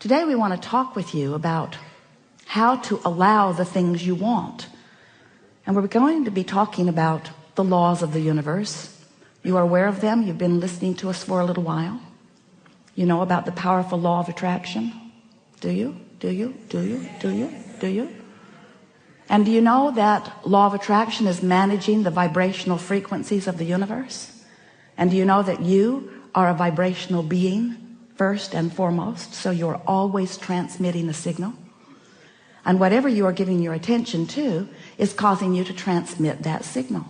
Today we want to talk with you about how to allow the things you want. And we're going to be talking about the laws of the universe. You are aware of them. You've been listening to us for a little while. You know about the powerful law of attraction. Do you? Do you? Do you? Do you? Do you? And do you know that law of attraction is managing the vibrational frequencies of the universe? And do you know that you are a vibrational being first and foremost? So you're always transmitting a signal. And whatever you are giving your attention to is causing you to transmit that signal.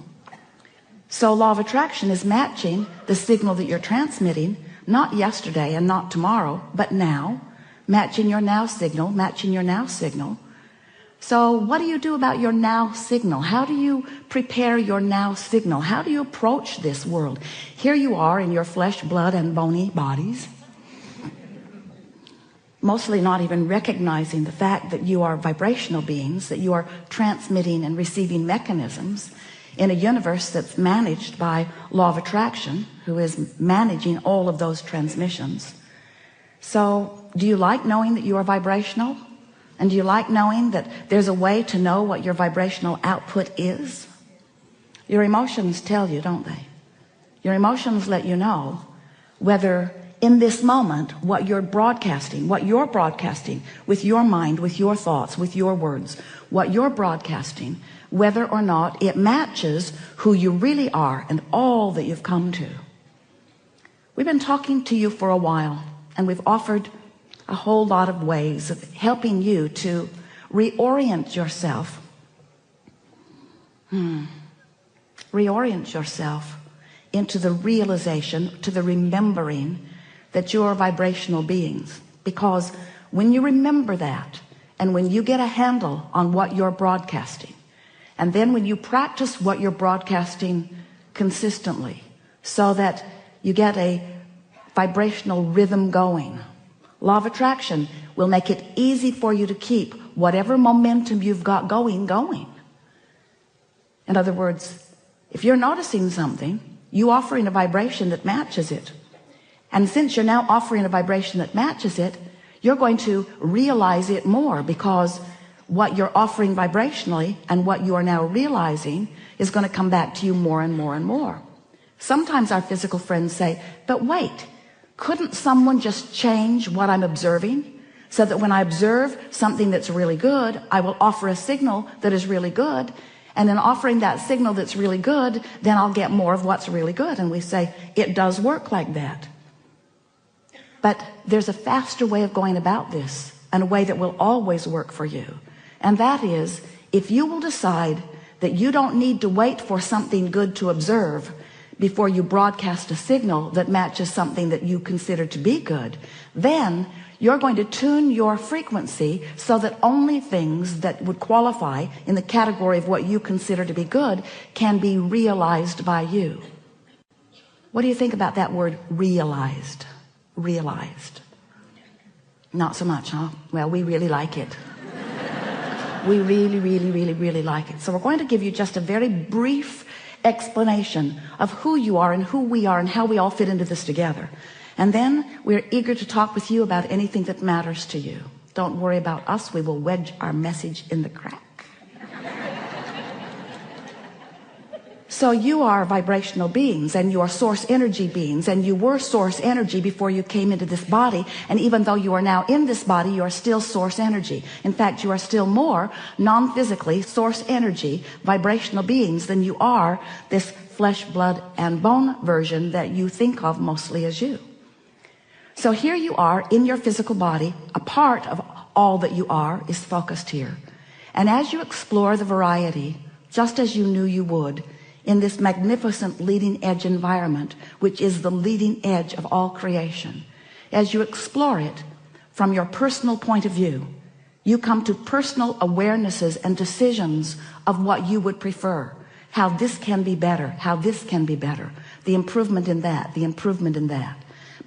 So law of attraction is matching the signal that you're transmitting, not yesterday and not tomorrow, but now. Matching your now signal, matching your now signal. So what do you do about your now signal? How do you prepare your now signal? How do you approach this world? Here you are in your flesh, blood, and bony bodies, mostly not even recognizing the fact that you are vibrational beings, that you are transmitting and receiving mechanisms in a universe that's managed by law of attraction, who is managing all of those transmissions. So do you like knowing that you are vibrational? And do you like knowing that there's a way to know what your vibrational output is? Your emotions tell you, don't they? Your emotions let you know whether in this moment what you're broadcasting with your mind, with your thoughts, with your words, what you're broadcasting, whether or not it matches who you really are and all that you've come to. We've been talking to you for a while, and we've offered a whole lot of ways of helping you to reorient yourself. Reorient yourself into the realization, to the remembering that you are vibrational beings. Because when you remember that, and when you get a handle on what you're broadcasting, and then when you practice what you're broadcasting consistently, so that you get a vibrational rhythm going, law of attraction will make it easy for you to keep whatever momentum you've got going. In other words, if you're noticing something, you offering a vibration that matches it. And since you're now offering a vibration that matches it, you're going to realize it more, because what you're offering vibrationally and what you are now realizing is going to come back to you more and more and more. Sometimes our physical friends say, but wait, couldn't someone just change what I'm observing so that when I observe something that's really good, I will offer a signal that is really good, and in offering that signal that's really good, then I'll get more of what's really good. And we say, it does work like that. But there's a faster way of going about this, and a way that will always work for you. And that is, if you will decide that you don't need to wait for something good to observe before you broadcast a signal that matches something that you consider to be good, then you're going to tune your frequency so that only things that would qualify in the category of what you consider to be good can be realized by you. What do you think about that word, realized? Realized. Not so much, huh? Well, we really like it. We really like it. So we're going to give you just a very brief explanation of who you are and who we are and how we all fit into this together. And then we're eager to talk with you about anything that matters to you. Don't worry about us. We will wedge our message in the crack. So you are vibrational beings, and you are source energy beings, and you were source energy before you came into this body. And even though you are now in this body, you are still source energy. In fact, you are still more non-physically source energy vibrational beings than you are this flesh, blood, and bone version that you think of mostly as you. So here you are in your physical body. A part of all that you are is focused here. And as you explore the variety, just as you knew you would, in this magnificent leading edge environment, which is the leading edge of all creation, as you explore it from your personal point of view, you come to personal awarenesses and decisions of what you would prefer, how this can be better, how this can be better, the improvement in that, the improvement in that.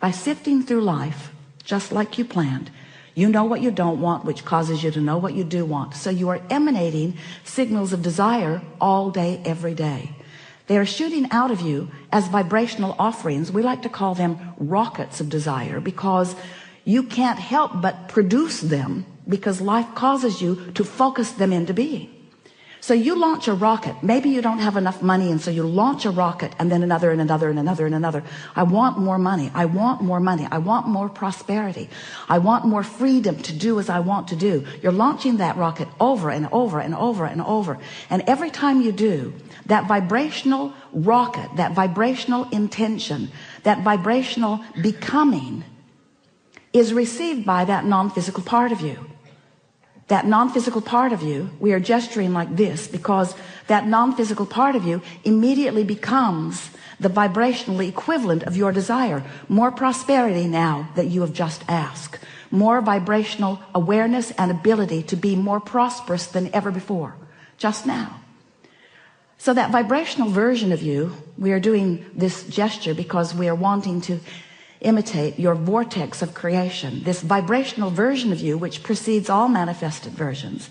By sifting through life, just like you planned, you know what you don't want, which causes you to know what you do want. So you are emanating signals of desire all day, every day. They are shooting out of you as vibrational offerings. We like to call them rockets of desire, because you can't help but produce them because life causes you to focus them into being. So you launch a rocket. Maybe you don't have enough money, and so you launch a rocket, and then another and another and another and another. I want more money. I want more money. I want more prosperity. I want more freedom to do as I want to do. You're launching that rocket over and over and over and over. And every time you do, that vibrational rocket, that vibrational intention, that vibrational becoming is received by that non-physical part of you. That non-physical part of you, we are gesturing like this because that non-physical part of you immediately becomes the vibrational equivalent of your desire. More prosperity now that you have just asked. More vibrational awareness and ability to be more prosperous than ever before. Just now. So that vibrational version of you, we are doing this gesture because we are wanting to imitate your vortex of creation, this vibrational version of you which precedes all manifested versions.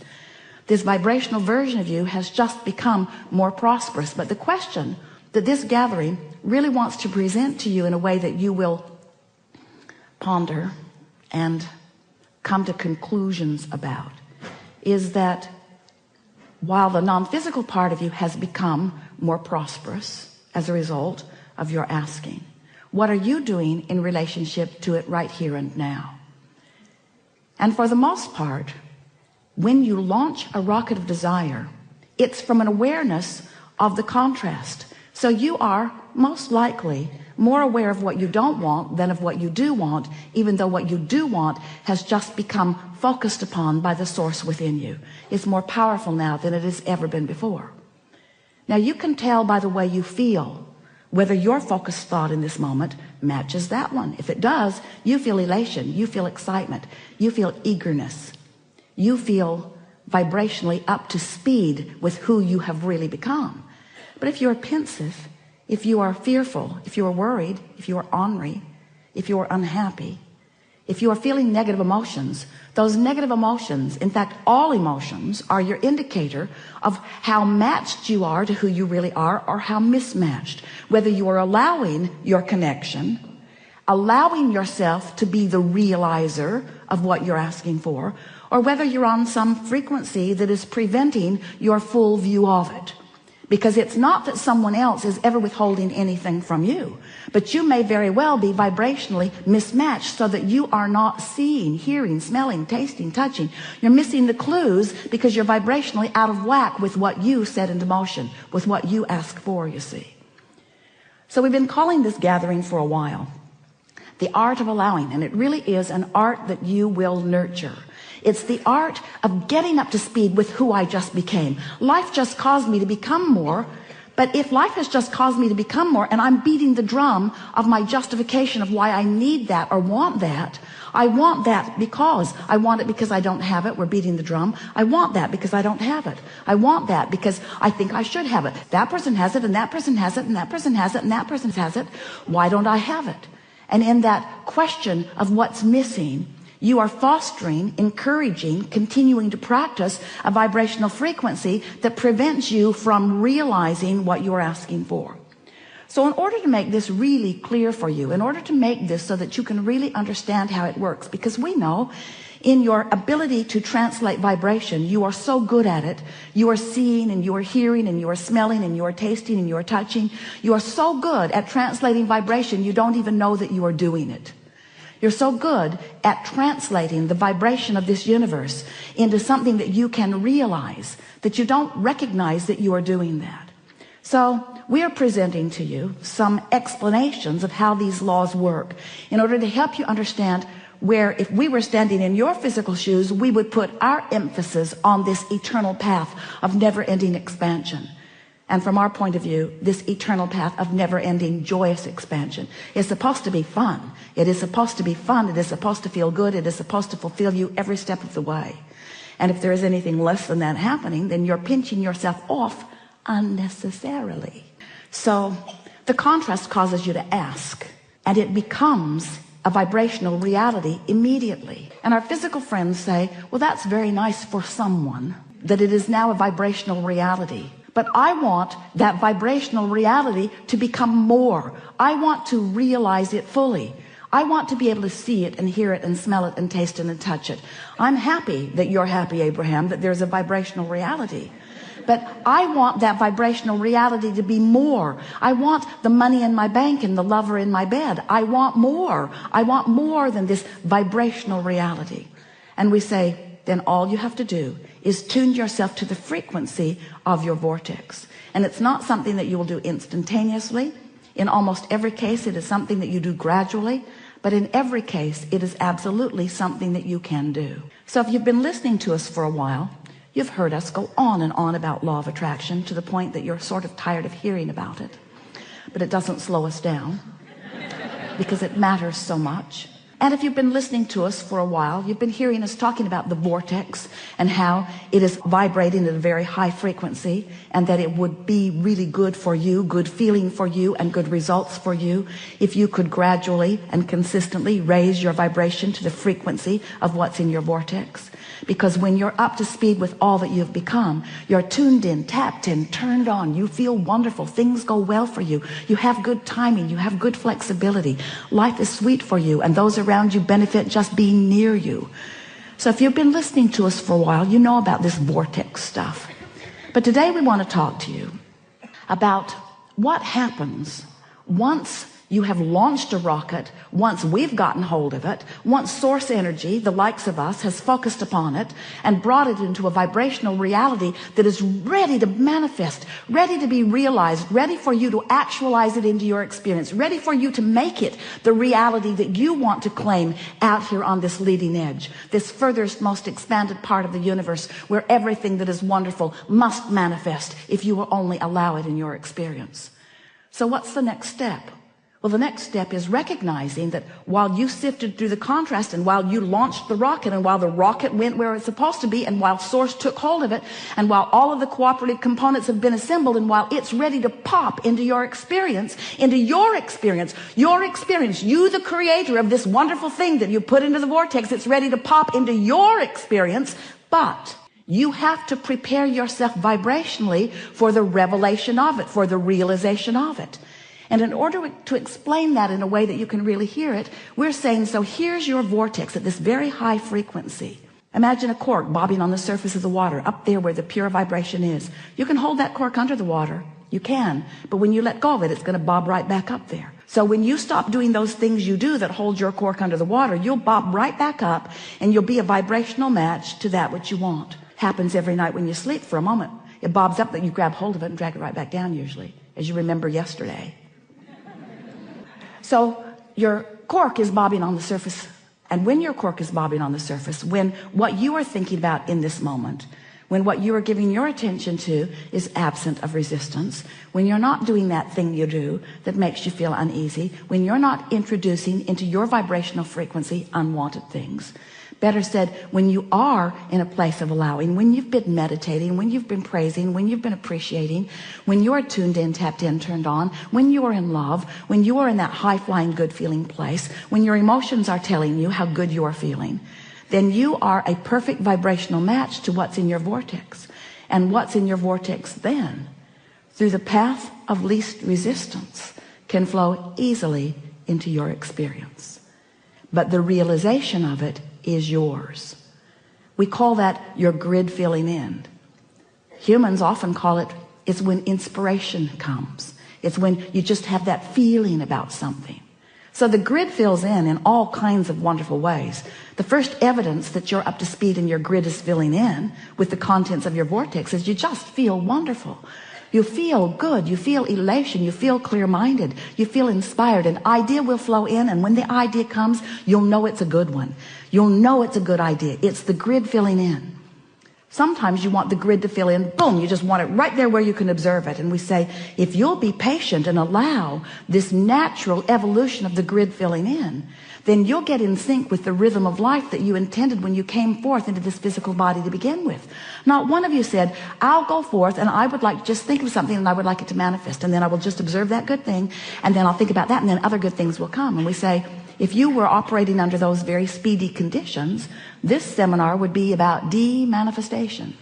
This vibrational version of you has just become more prosperous. But the question that this gathering really wants to present to you in a way that you will ponder and come to conclusions about is that while the non-physical part of you has become more prosperous as a result of your asking, what are you doing in relationship to it right here and now? And for the most part, when you launch a rocket of desire, it's from an awareness of the contrast. So you are most likely more aware of what you don't want than of what you do want, even though what you do want has just become focused upon by the source within you. It's more powerful now than it has ever been before. Now you can tell by the way you feel whether your focused thought in this moment matches that one. If it does, you feel elation, you feel excitement, you feel eagerness, you feel vibrationally up to speed with who you have really become. But if you're pensive, if you are fearful, if you are worried, if you are ornery, if you are unhappy, if you are feeling negative emotions, those negative emotions, in fact all emotions, are your indicator of how matched you are to who you really are or how mismatched. Whether you are allowing your connection, allowing yourself to be the realizer of what you're asking for, or whether you're on some frequency that is preventing your full view of it. Because it's not that someone else is ever withholding anything from you, but you may very well be vibrationally mismatched so that you are not seeing, hearing, smelling, tasting, touching. You're missing the clues because you're vibrationally out of whack with what you set into motion, with what you ask for, you see. So we've been calling this gathering for a while the art of allowing, and it really is an art that you will nurture. It's the art of getting up to speed with who I just became. Life just caused me to become more, but if life has just caused me to become more and I'm beating the drum of my justification of why I need that or want that, I want that because I want it because I don't have it. We're beating the drum. I want that because I don't have it. I want that because I think I should have it. That person has it, and that person has it, and that person has it, and that person has it. Why don't I have it? And in that question of what's missing, you are fostering, encouraging, continuing to practice a vibrational frequency that prevents you from realizing what you're asking for. So in order to make this really clear for you, in order to make this so that you can really understand how it works, because we know in your ability to translate vibration, you are so good at it. You are seeing and you are hearing and you are smelling and you are tasting and you are touching. You are so good at translating vibration, you don't even know that you are doing it. You're so good at translating the vibration of this universe into something that you can realize that you don't recognize that you are doing that. So we are presenting to you some explanations of how these laws work in order to help you understand where, if we were standing in your physical shoes, we would put our emphasis on this eternal path of never-ending expansion. And from our point of view, this eternal path of never-ending joyous expansion is supposed to be fun. It is supposed to be fun. It is supposed to feel good. It is supposed to fulfill you every step of the way. And if there is anything less than that happening, then you're pinching yourself off unnecessarily. So the contrast causes you to ask, and it becomes a vibrational reality immediately. And our physical friends say, well, that's very nice for someone, that it is now a vibrational reality. But I want that vibrational reality to become more. I want to realize it fully. I want to be able to see it and hear it and smell it and taste it and touch it. I'm happy that you're happy, Abraham, that there's a vibrational reality. But I want that vibrational reality to be more. I want the money in my bank and the lover in my bed. I want more. I want more than this vibrational reality. And we say, then all you have to do is tune yourself to the frequency of your vortex. And it's not something that you will do instantaneously. In almost every case, it is something that you do gradually. But in every case, it is absolutely something that you can do. So if you've been listening to us for a while, you've heard us go on and on about law of attraction to the point that you're sort of tired of hearing about it. But it doesn't slow us down because it matters so much. And if you've been listening to us for a while, you've been hearing us talking about the vortex and how it is vibrating at a very high frequency, and that it would be really good for you, good feeling for you, and good results for you if you could gradually and consistently raise your vibration to the frequency of what's in your vortex. Because when you're up to speed with all that you've become, you're tuned in, tapped in, turned on. You feel wonderful. Things go well for you. You have good timing. You have good flexibility. Life is sweet for you, and those around you benefit just being near you. So if you've been listening to us for a while, you know about this vortex stuff. But today we want to talk to you about what happens once you have launched a rocket, once we've gotten hold of it, once source energy, the likes of us, has focused upon it and brought it into a vibrational reality that is ready to manifest, ready to be realized, ready for you to actualize it into your experience, ready for you to make it the reality that you want to claim out here on this leading edge, this furthest, most expanded part of the universe where everything that is wonderful must manifest if you will only allow it in your experience. So what's the next step? Well, the next step is recognizing that while you sifted through the contrast, and while you launched the rocket, and while the rocket went where it's supposed to be, and while source took hold of it, and while all of the cooperative components have been assembled, and while it's ready to pop into your experience, you, the creator of this wonderful thing that you put into the vortex, it's ready to pop into your experience, but you have to prepare yourself vibrationally for the revelation of it, for the realization of it. And in order to explain that in a way that you can really hear it, we're saying, so here's your vortex at this very high frequency. Imagine a cork bobbing on the surface of the water, up there where the pure vibration is. You can hold that cork under the water. You can. But when you let go of it, it's going to bob right back up there. So when you stop doing those things you do that hold your cork under the water, you'll bob right back up, and you'll be a vibrational match to that which you want. Happens every night when you sleep for a moment. It bobs up, that you grab hold of it and drag it right back down usually, as you remember yesterday. So your cork is bobbing on the surface. And when your cork is bobbing on the surface, when what you are thinking about in this moment, when what you are giving your attention to is absent of resistance, when you're not doing that thing you do that makes you feel uneasy, when you're not introducing into your vibrational frequency unwanted things, better said, when you are in a place of allowing, when you've been meditating, when you've been praising, when you've been appreciating, when you are tuned in, tapped in, turned on, when you are in love, when you are in that high-flying, good-feeling place, when your emotions are telling you how good you are feeling, then you are a perfect vibrational match to what's in your vortex. And what's in your vortex then, through the path of least resistance, can flow easily into your experience. But the realization of it is yours. We call that your grid filling in. Humans often call it, it's when inspiration comes. It's when you just have that feeling about something. So the grid fills in all kinds of wonderful ways. The first evidence that you're up to speed and your grid is filling in with the contents of your vortex is you just feel wonderful. You feel good. You feel elation. You feel clear-minded. You feel inspired. An idea will flow in, and when the idea comes, you'll know it's a good one. You'll know it's a good idea. It's the grid filling in. Sometimes you want the grid to fill in, boom, you just want it right there where you can observe it. And we say, if you'll be patient and allow this natural evolution of the grid filling in, then you'll get in sync with the rhythm of life that you intended when you came forth into this physical body to begin with. Not one of you said, I'll go forth and I would like to just think of something and I would like it to manifest. And then I will just observe that good thing. And then I'll think about that, and then other good things will come. And we say, if you were operating under those very speedy conditions, this seminar would be about de-manifestation.